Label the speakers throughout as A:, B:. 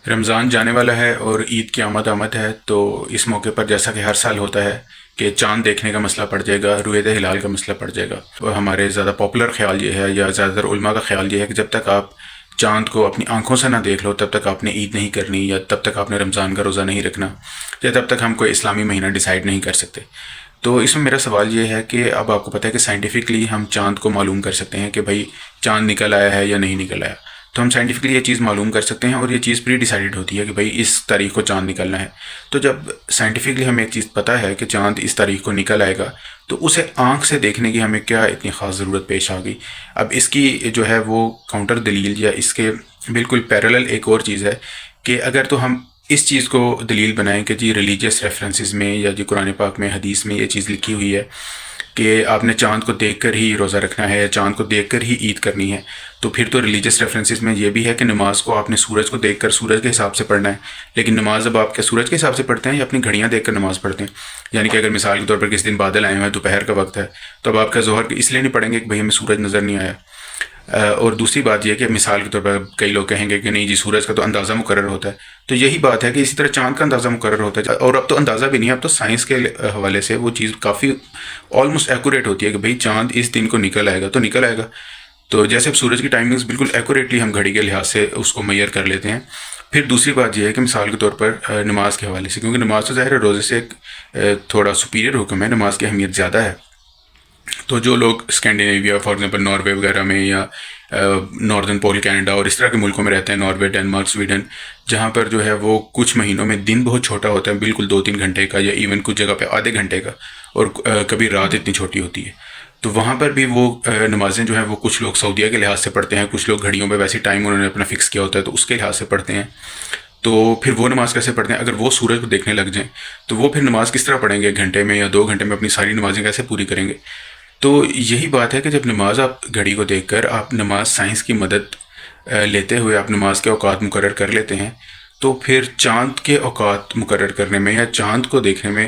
A: رمضان جانے والا ہے اور عید کی آمد ہے، تو اس موقع پر جیسا کہ ہر سال ہوتا ہے کہ چاند دیکھنے کا مسئلہ پڑ جائے گا، رویت ہلال کا مسئلہ پڑ جائے گا۔ اور ہمارے زیادہ پاپولر خیال یہ ہے، یا زیادہ تر علماء کا خیال یہ ہے کہ جب تک آپ چاند کو اپنی آنکھوں سے نہ دیکھ لو تب تک آپ نے عید نہیں کرنی، یا تب تک آپ نے رمضان کا روزہ نہیں رکھنا، یا تب تک ہم کوئی اسلامی مہینہ ڈیسائیڈ نہیں کر سکتے۔ تو اس میں میرا سوال یہ ہے کہ اب آپ کو پتہ ہے کہ سائنٹیفکلی ہم چاند کو معلوم کر سکتے ہیں کہ بھائی چاند نکل آیا ہے یا نہیں نکل آیا، تو ہم سائنٹیفکلی یہ چیز معلوم کر سکتے ہیں، اور یہ چیز پری ڈیسائیڈڈ ہوتی ہے کہ بھائی اس تاریخ کو چاند نکلنا ہے۔ تو جب سائنٹیفکلی ہمیں ایک چیز پتہ ہے کہ چاند اس تاریخ کو نکل آئے گا، تو اسے آنکھ سے دیکھنے کی ہمیں کیا اتنی خاص ضرورت پیش آ گئی؟ اب اس کی جو ہے وہ کاؤنٹر دلیل، یا اس کے بالکل پیرالل ایک اور چیز ہے کہ اگر تو ہم اس چیز کو دلیل بنائیں کہ جی ریلیجیس ریفرنسز میں یا جی قرآن پاک میں حدیث میں یہ چیز لکھی ہوئی ہے کہ آپ نے چاند کو دیکھ کر ہی روزہ رکھنا ہے یا چاند کو دیکھ کر ہی عید کرنی ہے، تو پھر تو ریلیجیس ریفرنسز میں یہ بھی ہے کہ نماز کو آپ نے سورج کو دیکھ کر سورج کے حساب سے پڑھنا ہے، لیکن نماز اب آپ کے سورج کے حساب سے پڑھتے ہیں یا اپنی گھڑیاں دیکھ کر نماز پڑھتے ہیں؟ یعنی کہ اگر مثال کے طور پر کس دن بادل آئے ہوئے ہیں، دوپہر کا وقت ہے، تو اب آپ کا ظہر اس لیے نہیں پڑھیں گے کہ بھئی ہمیں سورج نظر نہیں آیا۔ اور دوسری بات یہ کہ مثال کے طور پر کئی لوگ کہیں گے کہ نہیں جی سورج کا تو اندازہ مقرر ہوتا ہے، تو یہی بات ہے کہ اسی طرح چاند کا اندازہ مقرر ہوتا ہے، اور اب تو اندازہ بھی نہیں ہے، اب تو سائنس کے حوالے سے وہ چیز کافی آلموسٹ ایکوریٹ ہوتی ہے کہ بھئی چاند اس دن کو نکل آئے گا تو نکل آئے گا۔ تو جیسے اب سورج کی ٹائمنگز بالکل ایکوریٹلی ہم گھڑی کے لحاظ سے اس کو میئر کر لیتے ہیں۔ پھر دوسری بات یہ ہے کہ مثال کے طور پر نماز کے حوالے سے، کیونکہ نماز تو ظاہر ہے روزے سے ایک تھوڑا سپیریئر حکم ہے، نماز کی اہمیت زیادہ ہے، تو جو لوگ اسکینڈینیویا فار ایگزامپل ناروے وغیرہ میں یا ناردرن پول کینیڈا اور اس طرح کے ملکوں میں رہتے ہیں، ناروے، ڈنمارک، سویڈن، جہاں پر جو ہے وہ کچھ مہینوں میں دن بہت چھوٹا ہوتا ہے، بالکل 2-3 گھنٹے کا، یا ایون کچھ جگہ پہ آدھے گھنٹے کا، اور کبھی رات اتنی چھوٹی ہوتی ہے، تو وہاں پر بھی وہ نمازیں جو ہیں وہ کچھ لوگ سعودیہ کے لحاظ سے پڑھتے ہیں، کچھ لوگ گھڑیوں پہ ویسے ٹائم انہوں نے اپنا فکس کیا ہوتا ہے تو اس کے لحاظ سے پڑھتے ہیں۔ تو پھر وہ نماز کیسے پڑھتے ہیں؟ اگر وہ سورج کو دیکھنے لگ جائیں تو وہ پھر نماز کس طرح پڑھیں گے؟ 1 گھنٹے میں یا 2 گھنٹے میں اپنی ساری نمازیں کیسے پوری کریں گے؟ تو یہی بات ہے کہ جب نماز آپ گھڑی کو دیکھ کر آپ نماز سائنس کی مدد لیتے ہوئے آپ نماز کے اوقات مقرر کر لیتے ہیں، تو پھر چاند کے اوقات مقرر کرنے میں یا چاند کو دیکھنے میں،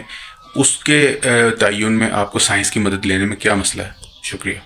A: اس کے تعین میں آپ کو سائنس کی مدد لینے میں کیا مسئلہ ہے؟ شکریہ۔